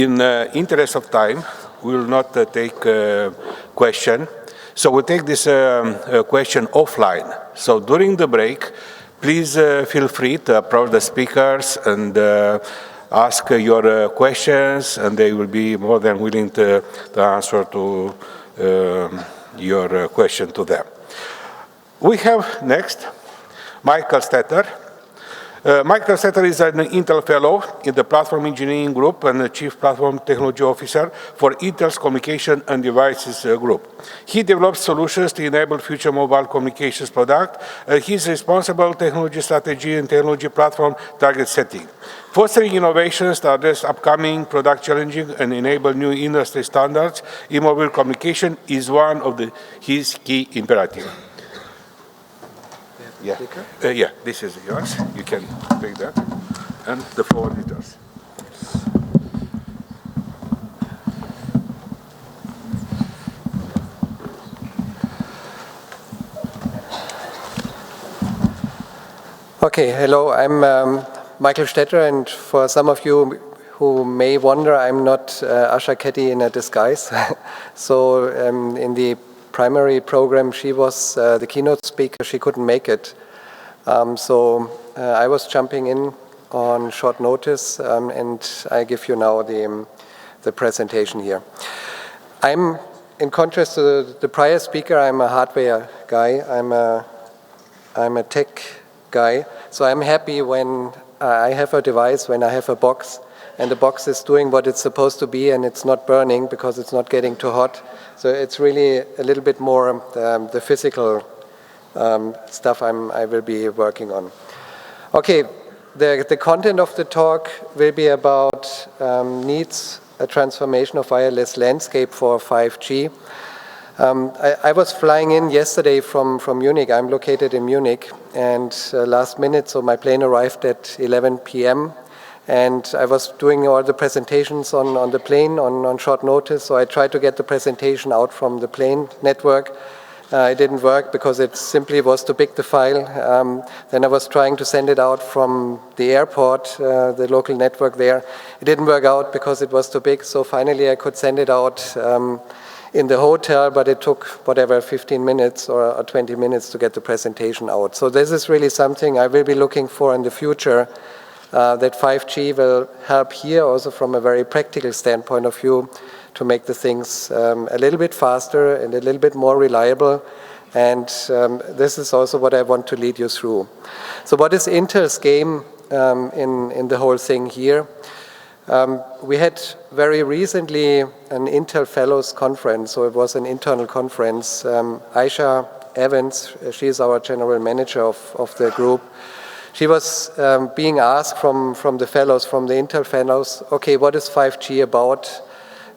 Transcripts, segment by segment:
in the interest of time, we will not take question. So we'll take this question offline. So during the break, please feel free to approach the speakers and ask your questions, and they will be more than willing to answer to your question to them. We have next Michael Stetter. Michael Stetter is an Intel Fellow in the Platform Engineering Group and the Chief Platform Technology Officer for Intel's Communication and Devices Group. He develops solutions to enable future mobile communications product. He's responsible technology strategy and technology platform target setting. Fostering innovations to address upcoming product challenges and enable new industry standards in mobile communication is one of his key imperatives. Yeah. Yeah, this is yours. You can take that. And the floor is yours. Okay, hello, I'm Michael Stetter, and for some of you who may wonder, I'm not Asha Ketty in a disguise. So in the primary program, she was the keynote speaker. She couldn't make it. So I was jumping in on short notice, and I give you now the presentation here. I'm, in contrast to the prior speaker, I'm a hardware guy. I'm a tech guy. So I'm happy when I have a device, when I have a box, and the box is doing what it's supposed to be, and it's not burning because it's not getting too hot. So it's really a little bit more the physical stuff I will be working on. Okay, the content of the talk will be about needs a transformation of wireless landscape for 5G. I was flying in yesterday from Munich. I'm located in Munich, and last minute, so my plane arrived at 11 p.m. And I was doing all the presentations on the plane on short notice, so I tried to get the presentation out from the plane network. It didn't work because it simply was too big, the file. Then I was trying to send it out from the airport, the local network there. It didn't work out because it was too big, so finally I could send it out in the hotel, but it took, whatever, 15 minutes or 20 minutes to get the presentation out. So this is really something I will be looking for in the future, that 5G will help here also from a very practical standpoint of view to make the things a little bit faster and a little bit more reliable. And this is also what I want to lead you through. So what is Intel's game in the whole thing here? We had very recently an Intel Fellows conference, so it was an internal conference. Aisha Evans, she's our general manager of the group. She was being asked from the fellows, from the Intel fellows, okay, what is 5G about?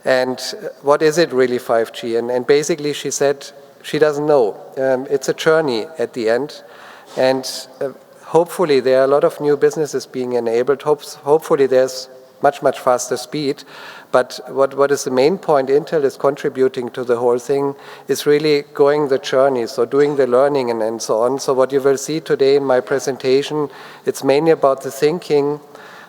And what is it really 5G? And basically she said she doesn't know. It's a journey at the end. And hopefully there are a lot of new businesses being enabled. Hopefully there's much faster speed. But what is the main point Intel is contributing to the whole thing is really going the journey, so doing the learning and so on. So what you will see today in my presentation, it's mainly about the thinking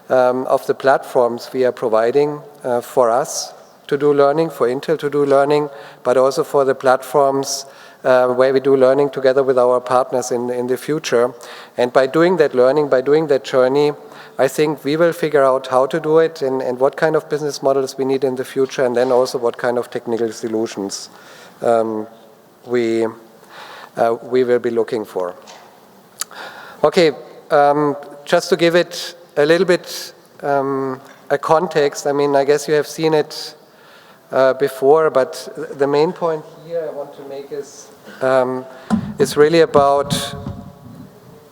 of the platforms we are providing for us to do learning, for Intel to do learning, but also for the platforms where we do learning together with our partners in the future. And by doing that learning, by doing that journey, I think we will figure out how to do it and what kind of business models we need in the future, and then also what kind of technical solutions we will be looking for. Okay, just to give it a little bit a context, I mean, I guess you have seen it before, but the main point here I want to make is really about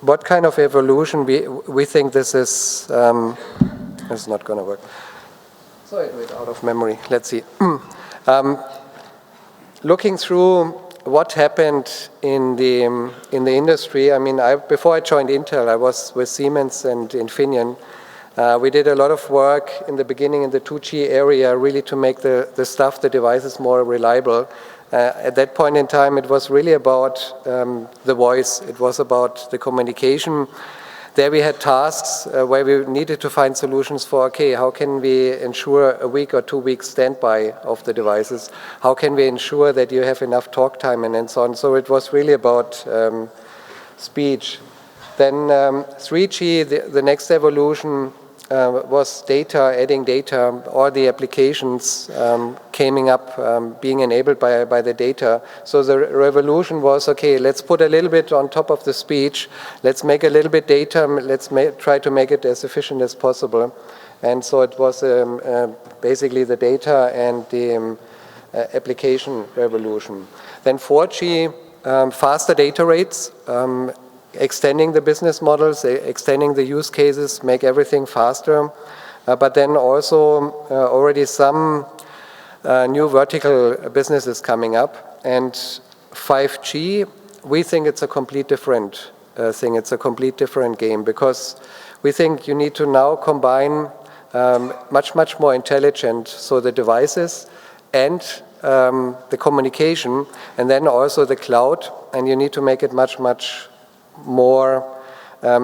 what kind of evolution we think this is. It's not going to work. So I do it out of memory. Let's see. Looking through what happened in the industry. I mean, before I joined Intel, I was with Siemens and Infineon. We did a lot of work in the beginning in the 2G area, really to make the devices more reliable. At that point in time, it was really about the voice. It was about the communication. There we had tasks where we needed to find solutions for, okay, how can we ensure a week or 2 weeks standby of the devices? How can we ensure that you have enough talk time and so on? So it was really about speech. Then 3G, the next evolution was data, adding data. All the applications coming up, being enabled by the data. So the revolution was, okay, let's put a little bit on top of the speech. Let's make a little bit data. Let's try to make it as efficient as possible. And so it was basically the data and the application revolution. Then 4G, faster data rates. Extending the business models, extending the use cases, make everything faster. But then also already some new vertical businesses coming up. And 5G, we think it's a complete different thing. It's a complete different game because we think you need to now combine much more intelligent, so the devices and the communication, and then also the cloud, and you need to make it much more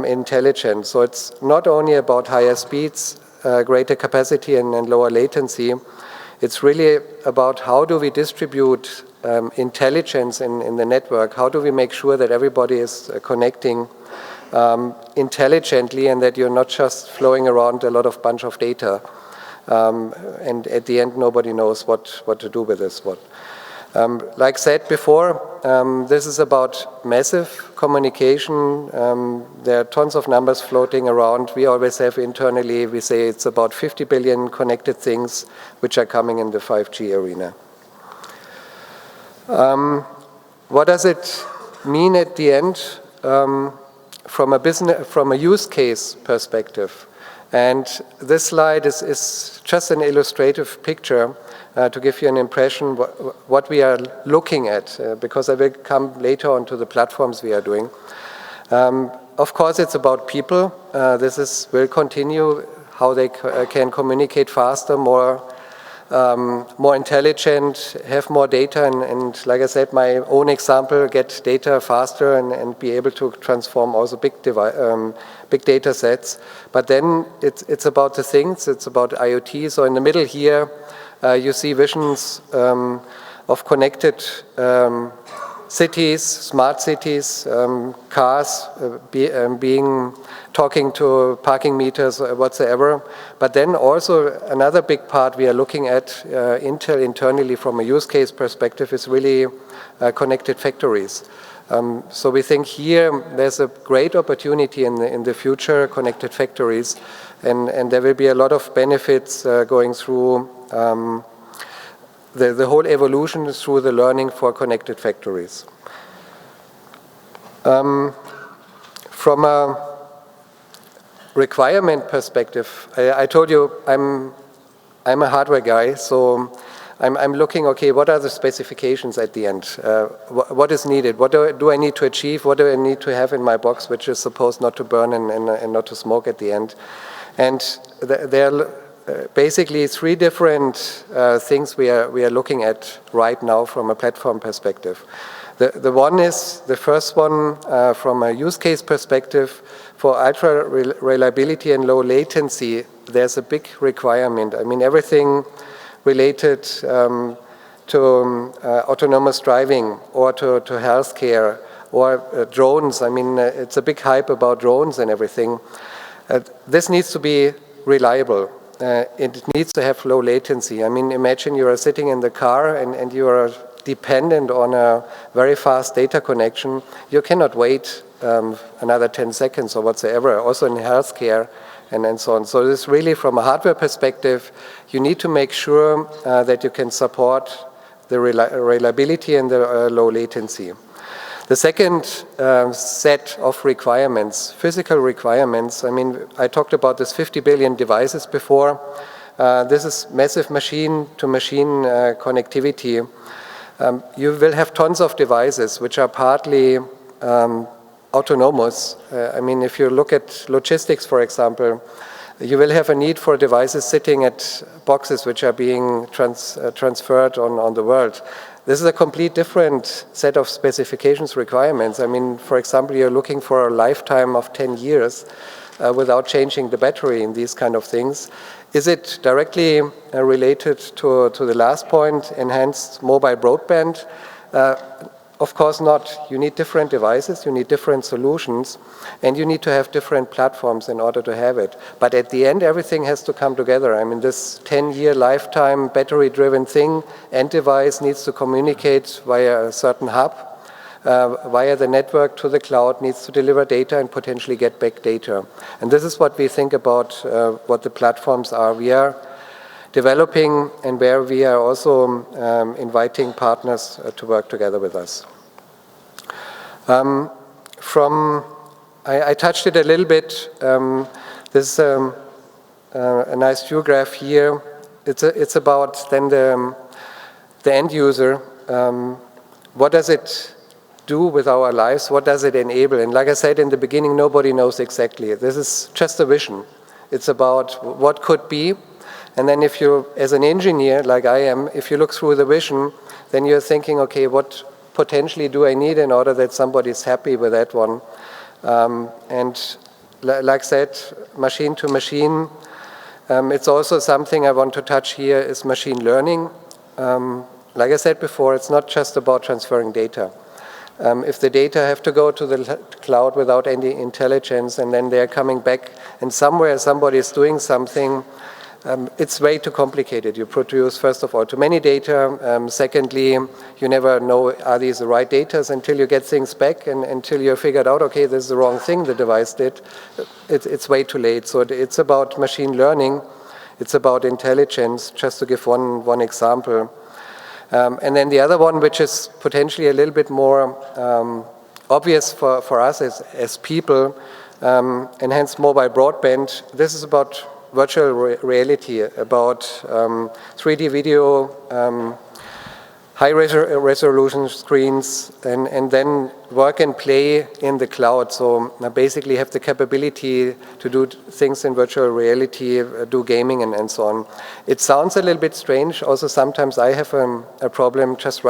intelligent. So it's not only about higher speeds, greater capacity and lower latency. It's really about how do we distribute intelligence in the network? How do we make sure that everybody is connecting intelligently and that you're not just flowing around a lot of bunch of data and at the end nobody knows what to do with this one. Like said before, this is about massive communication. There are tons of numbers floating around. We always have internally, we say it's about 50 billion connected things which are coming in the 5G arena. What does it mean at the end from a use case perspective? And this slide is just an illustrative picture to give you an impression what we are looking at, because I will come later on to the platforms we are doing. Of course, it's about people. Will continue how they can communicate faster, more intelligent, have more data, and like I said, my own example, get data faster and be able to transform also big data sets. But then it's about the things, it's about IoT. So in the middle here, you see visions of connected cities, smart cities, cars talking to parking meters whatsoever. But then also another big part we are looking at internally from a use case perspective is really connected factories. So we think here there's a great opportunity in the future, connected factories, and there will be a lot of benefits going through the whole evolution through the learning for connected factories. From a requirement perspective, I told you I'm a hardware guy, so I'm looking, okay, what are the specifications at the end? What is needed? What do I need to achieve? What do I need to have in my box, which is supposed not to burn and not to smoke at the end? And there are basically three different things we are looking at right now from a platform perspective. The one is, the first one from a use case perspective, for ultra reliability and low latency, there's a big requirement. I mean, everything related to autonomous driving or to healthcare or drones. I mean, it's a big hype about drones and everything. This needs to be reliable. It needs to have low latency. I mean, imagine you are sitting in the car and you are dependent on a very fast data connection. You cannot wait another 10 seconds or whatsoever, also in healthcare and so on. So this really, from a hardware perspective, you need to make sure that you can support the reliability and the low latency. The second set of requirements, physical requirements, I mean, I talked about this 50 billion devices before. This is massive machine-to-machine connectivity. You will have tons of devices which are partly autonomous. I mean, if you look at logistics, for example, you will have a need for devices sitting at boxes which are being transferred on the world. This is a complete different set of specifications requirements. I mean, for example, you're looking for a lifetime of 10 years without changing the battery and these kind of things. Is it directly related to the last point, enhanced mobile broadband? Of course not. You need different devices, you need different solutions, and you need to have different platforms in order to have it. But at the end, everything has to come together. I mean, this 10-year lifetime battery-driven thing, end device needs to communicate via a certain hub, via the network to the cloud, needs to deliver data and potentially get back data. And this is what we think about what the platforms are. We are developing and where we are also inviting partners to work together with us. I touched it a little bit. This is a nice view graph here. It's about then the end user. What does it do with our lives? What does it enable? And like I said in the beginning, nobody knows exactly. This is just a vision. It's about what could be. And then if you, as an engineer, like I am, if you look through the vision, then you're thinking, okay, what potentially do I need in order that somebody's happy with that one? And like I said, machine to machine, it's also something I want to touch here is machine learning. Like I said before, it's not just about transferring data. If the data have to go to the cloud without any intelligence and then they're coming back and somewhere somebody is doing something, it's way too complicated. You produce, first of all, too many data. Secondly, you never know, are these the right data until you get things back and until you figured out, okay, this is the wrong thing the device did. It's way too late. So it's about machine learning. It's about intelligence, just to give one example. And then the other one, which is potentially a little bit more obvious for us as people, enhanced mobile broadband. This is about virtual reality, about 3D video, high resolution screens, and then work and play in the cloud. So I basically have the capability to do things in virtual reality, do gaming and so on. It sounds a little bit strange. Also, sometimes I have a problem just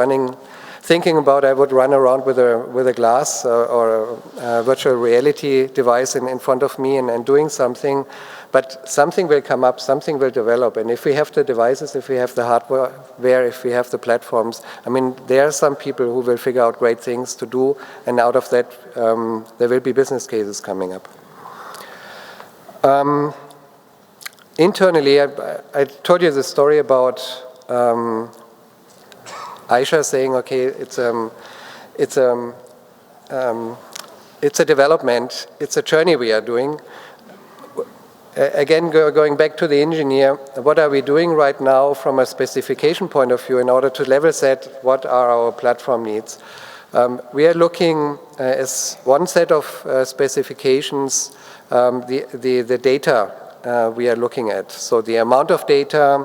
thinking about I would run around with a glass or a virtual reality device in front of me and doing something. But something will come up, something will develop. And if we have the devices, if we have the hardware, if we have the platforms, I mean, there are some people who will figure out great things to do. And out of that, there will be business cases coming up. Internally, I told you the story about Aisha saying, okay, it's a development, it's a journey we are doing. Again, going back to the engineer, what are we doing right now from a specification point of view in order to level set what are our platform needs? We are looking as one set of specifications, the data we are looking at. So the amount of data,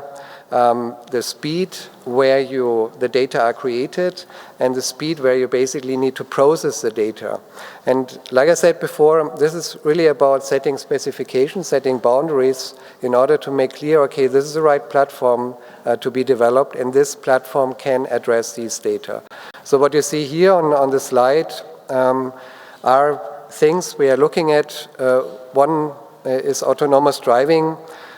the speed where the data are created, and the speed where you basically need to process the data. And like I said before, this is really about setting specifications, setting boundaries in order to make clear, okay, this is the right platform to be developed, and this platform can address these data. So what you see here on the slide are things we are looking at. One is autonomous driving.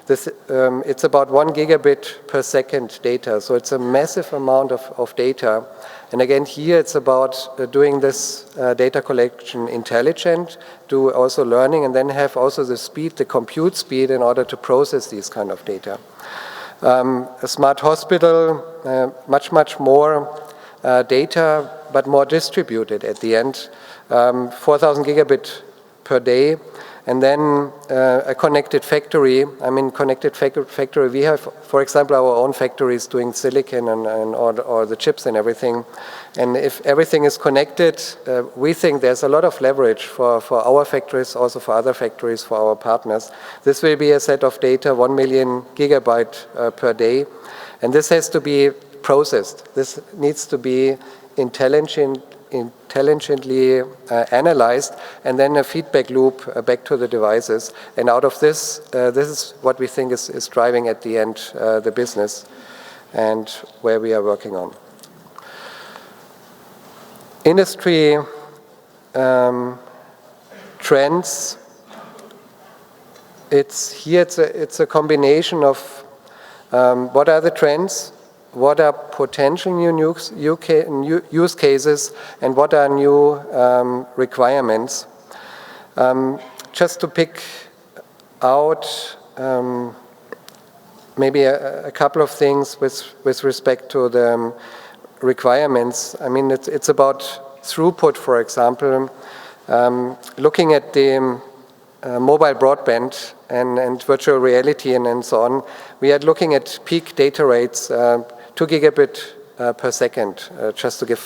It's about 1 gigabit per second data, so it's a massive amount of data. And again, here it's about doing this data collection intelligent, do also learning, and then have also the speed, the compute speed in order to process these kind of data. A smart hospital, much more data, but more distributed at the end. 4,000 gigabit per day. And then a connected factory. I mean, connected factory, we have, for example, our own factories doing silicon and all the chips and everything. And if everything is connected, we think there's a lot of leverage for our factories, also for other factories, for our partners. This will be a set of data, 1 million gigabyte per day. And this has to be processed. This needs to be intelligently analyzed, and then a feedback loop back to the devices. And out of this, this is what we think is driving at the end the business and where we are working on. Industry trends, it's a combination of what are the trends, what are potential new use cases, and what are new requirements. Just to pick out maybe a couple of things with respect to the requirements. I mean, it's about throughput, for example. Looking at the mobile broadband and virtual reality and so on, we are looking at peak data rates, 2 gigabit per second, just to give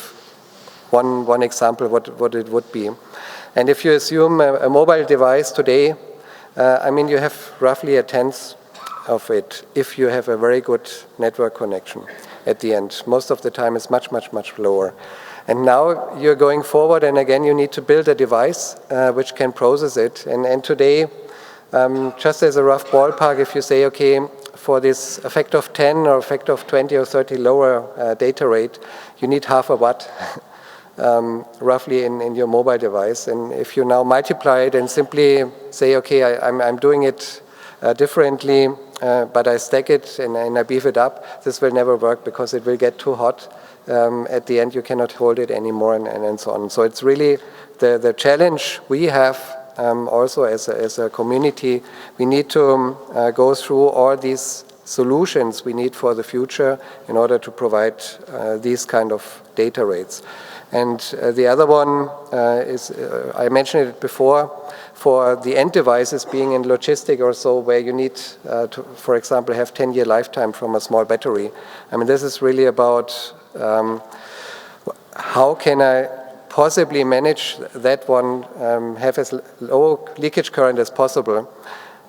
one example what it would be. And if you assume a mobile device today, I mean, you have roughly a tenth of it if you have a very good network connection at the end. Most of the time it's much lower. And now you're going forward, and again you need to build a device which can process it. And today, just as a rough ballpark, if you say, okay, for this a factor of 10 or a factor of 20 or 30 lower data rate, you need half a watt roughly in your mobile device. And if you now multiply it and simply say, okay, I'm doing it differently, but I stack it and I beef it up, this will never work because it will get too hot. At the end, you cannot hold it anymore, and so on. So it's really the challenge we have also as a community. We need to go through all these solutions we need for the future in order to provide these kind of data rates. And the other one is, I mentioned it before, for the end devices being in logistic or so, where you need to, for example, have 10-year lifetime from a small battery. I mean, this is really about how can I possibly manage that one, have as low leakage current as possible.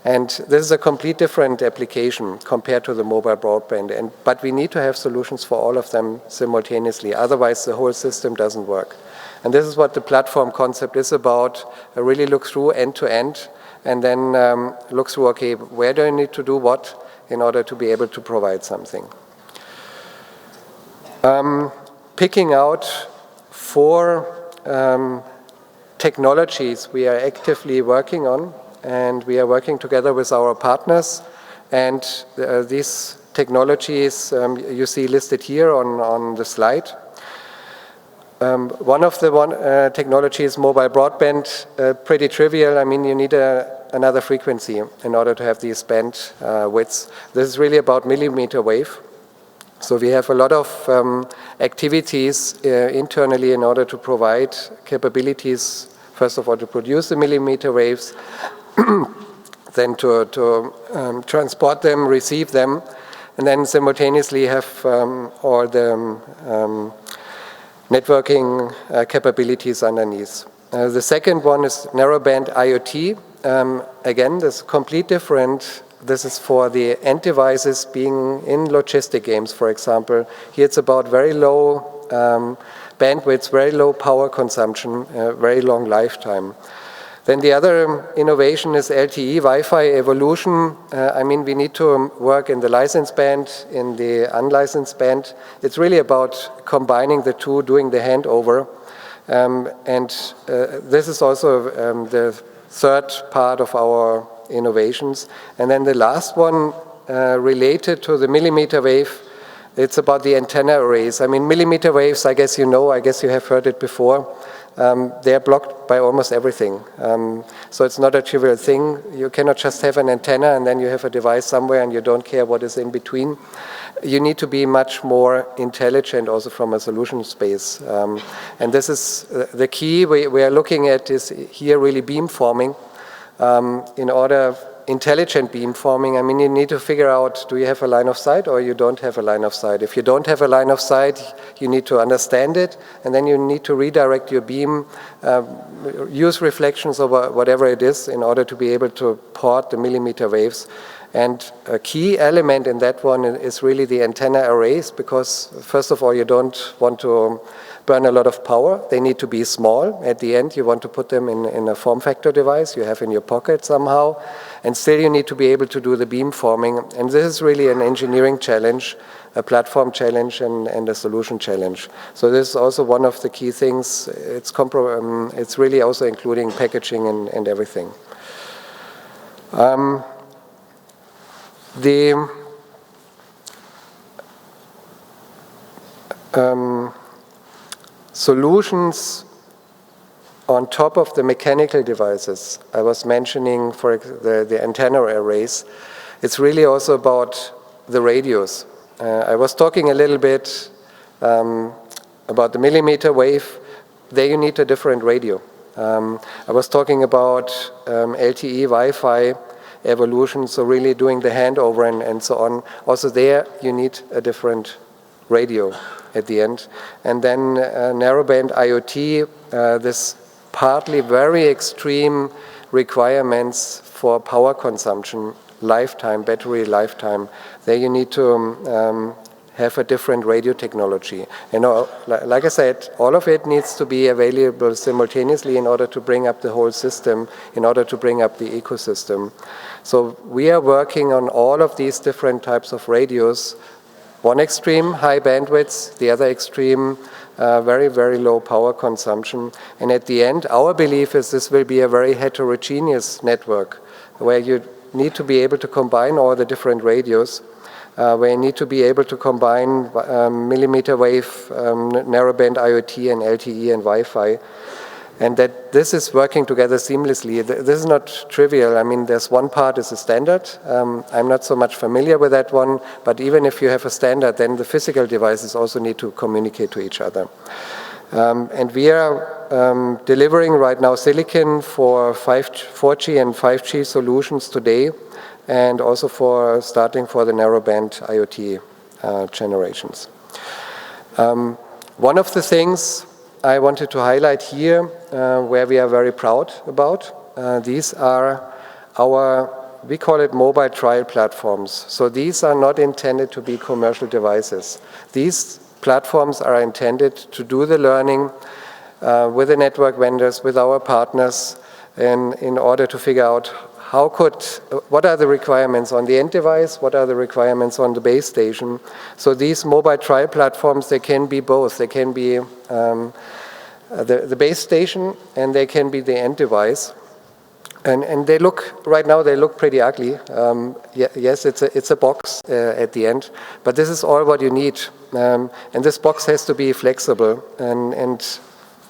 And this is a complete different application compared to the mobile broadband. But we need to have solutions for all of them simultaneously. Otherwise, the whole system doesn't work. And this is what the platform concept is about. Really look through end to end, and then look through, okay, where do I need to do what in order to be able to provide something. Picking out 4 technologies we are actively working on, and we are working together with our partners. And these technologies you see listed here on the slide. One of the technologies, mobile broadband, pretty trivial. I mean, you need another frequency in order to have these band widths. This is really about millimeter wave. So we have a lot of activities internally in order to provide capabilities, first of all, to produce the millimeter waves, then to transport them, receive them, and then simultaneously have all the networking capabilities underneath. The second one is narrowband IoT. Again, this is complete different. This is for the end devices being in logistic games, for example. Here it's about very low bandwidth, very low power consumption, very long lifetime. Then the other innovation is LTE Wi-Fi evolution. I mean, we need to work in the licensed band, in the unlicensed band. It's really about combining the two, doing the handover. This is also the third part of our innovations. And then the last one related to the millimeter wave, it's about the antenna arrays. I mean, millimeter waves, I guess you know, I guess you have heard it before. They are blocked by almost everything. So it's not a trivial thing. You cannot just have an antenna and then you have a device somewhere and you don't care what is in between. You need to be much more intelligent also from a solution space. And this is the key we are looking at is here really beamforming. In order, intelligent beamforming, I mean, you need to figure out, do you have a line of sight or you don't have a line of sight? If you don't have a line of sight, you need to understand it, and then you need to redirect your beam, use reflections or whatever it is in order to be able to port the millimeter waves. And a key element in that one is really the antenna arrays, because first of all, you don't want to burn a lot of power. They need to be small. At the end, you want to put them in a form factor device you have in your pocket somehow. And still you need to be able to do the beam forming. And this is really an engineering challenge, a platform challenge, and a solution challenge. So this is also one of the key things. It's really also including packaging and everything. The solutions on top of the mechanical devices, I was mentioning for the antenna arrays, it's really also about the radios. I was talking a little bit about the millimeter wave. There you need a different radio. I was talking about LTE Wi-Fi evolution, so really doing the handover and so on. Also there you need a different radio at the end. And then narrowband IoT, this partly very extreme requirements for power consumption, lifetime, battery lifetime. There you need to have a different radio technology. And like I said, all of it needs to be available simultaneously in order to bring up the whole system, in order to bring up the ecosystem. So we are working on all of these different types of radios. One extreme, high bandwidth, the other extreme, very, very low power consumption. And at the end, our belief is this will be a very heterogeneous network where you need to be able to combine all the different radios, where you need to be able to combine millimeter wave, narrowband IoT and LTE and Wi-Fi, and that this is working together seamlessly. This is not trivial. I mean, there's one part is a standard. I'm not so much familiar with that one, but even if you have a standard, then the physical devices also need to communicate to each other. And we are delivering right now silicon for 4G and 5G solutions today, and also for starting for the narrowband IoT generations. One of the things I wanted to highlight here, where we are very proud about, these are we call it mobile trial platforms. So these are not intended to be commercial devices. These platforms are intended to do the learning with the network vendors, with our partners, and in order to figure out what are the requirements on the end device, what are the requirements on the base station. So these mobile trial platforms, they can be both. They can be the base station, and they can be the end device. And they look, right now they look pretty ugly. Yes, it's a box at the end, but this is all what you need. And this box has to be flexible. And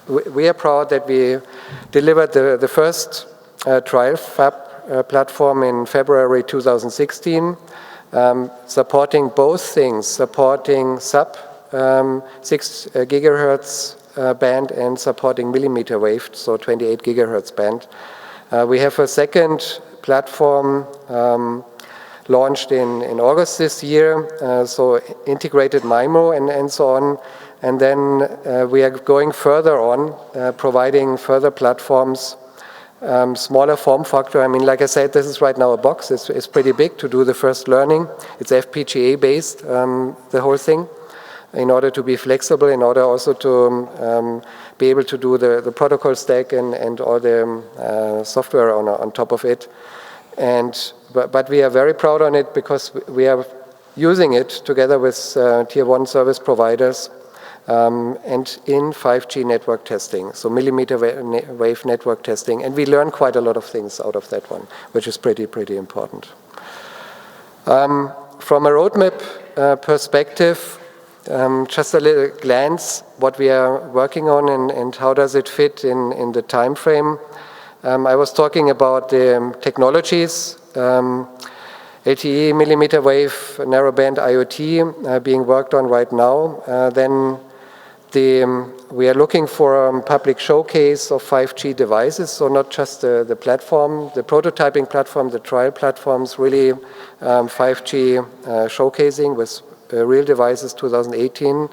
we are proud that we delivered the first trial fab platform in February 2016, supporting both things, supporting sub 6 gigahertz band and supporting millimeter wave, so 28 gigahertz band. We have a second platform launched in August this year, so integrated MIMO and so on. And then we are going further on, providing further platforms, smaller form factor. I mean, like I said, this is right now a box. It's pretty big to do the first learning. It's FPGA based, the whole thing, in order to be flexible, in order also to be able to do the protocol stack and all the software on top of it. But we are very proud on it because we are using it together with tier 1 service providers and in 5G network testing, so millimeter wave network testing. And we learn quite a lot of things out of that one, which is pretty important. From a roadmap perspective, just a little glance what we are working on and how does it fit in the time frame. I was talking about the technologies, LTE, millimeter wave, narrowband IoT being worked on right now. Then we are looking for a public showcase of 5G devices, so not just the platform, the prototyping platform, the trial platforms, really 5G showcasing with real devices 2018,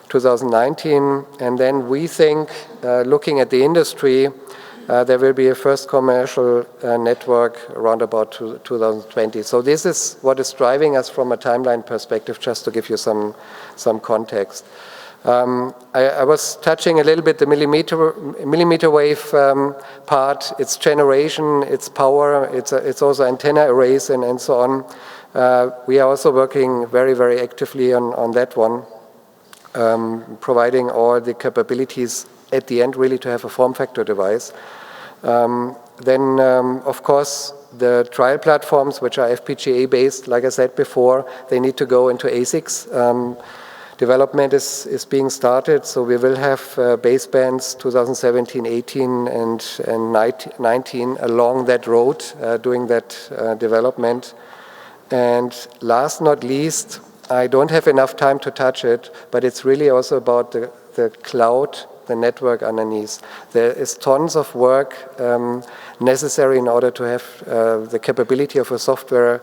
2019. And then we think, looking at the industry, there will be a first commercial network around about 2020. So this is what is driving us from a timeline perspective, just to give you some context. I was touching a little bit the millimeter wave part, its generation, its power, it's also antenna arrays and so on. We are also working very, very actively on that one, providing all the capabilities at the end really to have a form factor device. Then, of course, the trial platforms, which are FPGA based, like I said before, they need to go into ASICs. Development is being started, so we will have basebands 2017, 18, and 19 along that road, doing that development. And last not least, I don't have enough time to touch it, but it's really also about the cloud, the network underneath. There is tons of work necessary in order to have the capability of a software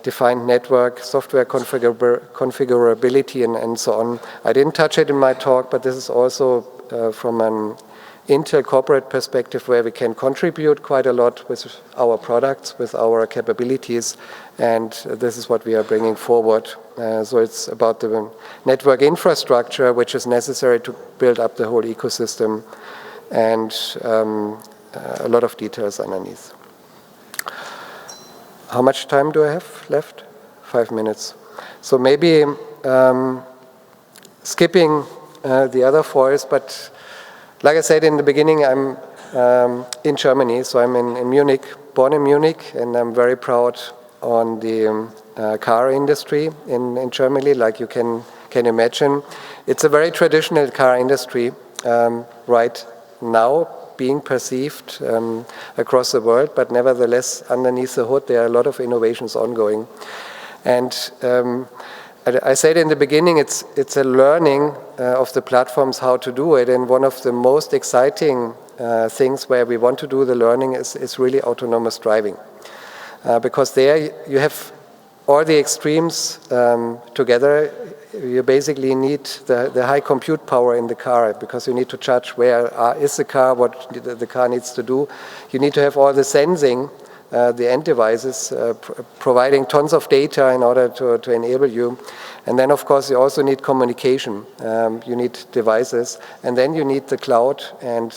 defined network, software configurability, and so on. I didn't touch it in my talk, but this is also from an Intel corporate perspective where we can contribute quite a lot with our products, with our capabilities, and this is what we are bringing forward. So it's about the network infrastructure which is necessary to build up the whole ecosystem, and a lot of details underneath. How much time do I have left? 5 minutes. So maybe skipping the other foils, but like I said in the beginning, I'm in Germany, so I'm in Munich, born in Munich, and I'm very proud on the car industry in Germany, like you can imagine. It's a very traditional car industry right now, being perceived across the world, but nevertheless, underneath the hood, there are a lot of innovations ongoing. And I said in the beginning, it's a learning of the platforms how to do it, and one of the most exciting things where we want to do the learning is really autonomous driving. Because there you have all the extremes together. You basically need the high compute power in the car, because you need to judge where is the car, what the car needs to do. You need to have all the sensing, the end devices, providing tons of data in order to enable you. And then, of course, you also need communication. You need devices, and then you need the cloud and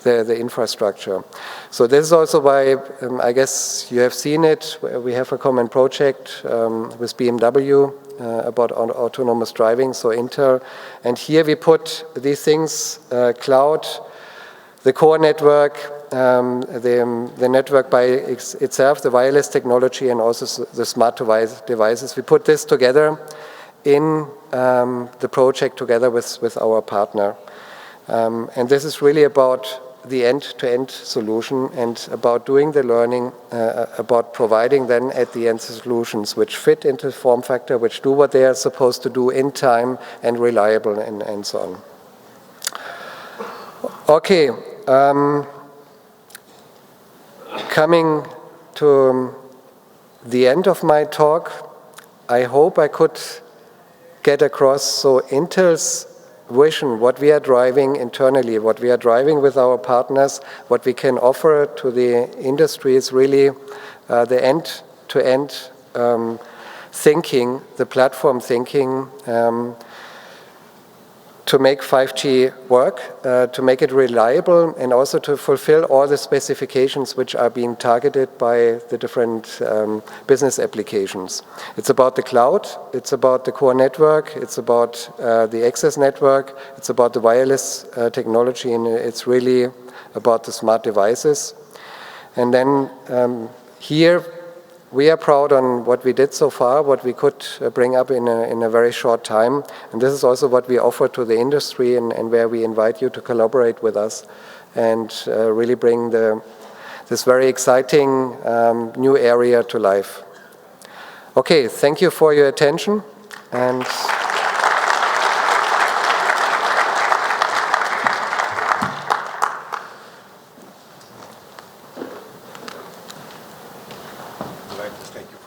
the infrastructure. So this is also why, I guess you have seen it, we have a common project with BMW about autonomous driving, so Intel. And here we put these things, cloud, the core network, the network by itself, the wireless technology, and also the smart devices. We put this together in the project together with our partner. And this is really about the end-to-end solution and about doing the learning, about providing then at the end solutions which fit into the form factor, which do what they are supposed to do in time and reliable and so on. Okay. Coming to the end of my talk, I hope I could get across so Intel's vision, what we are driving internally, what we are driving with our partners, what we can offer to the industry is really the end-to-end thinking, the platform thinking, to make 5G work, to make it reliable, and also to fulfill all the specifications which are being targeted by the different business applications. It's about the cloud, it's about the core network, it's about the access network, it's about the wireless technology, and it's really about the smart devices. And then here, we are proud on what we did so far, what we could bring up in a very short time. And this is also what we offer to the industry and where we invite you to collaborate with us and really bring this very exciting new area to life. Okay, thank you for your attention. And Thank you.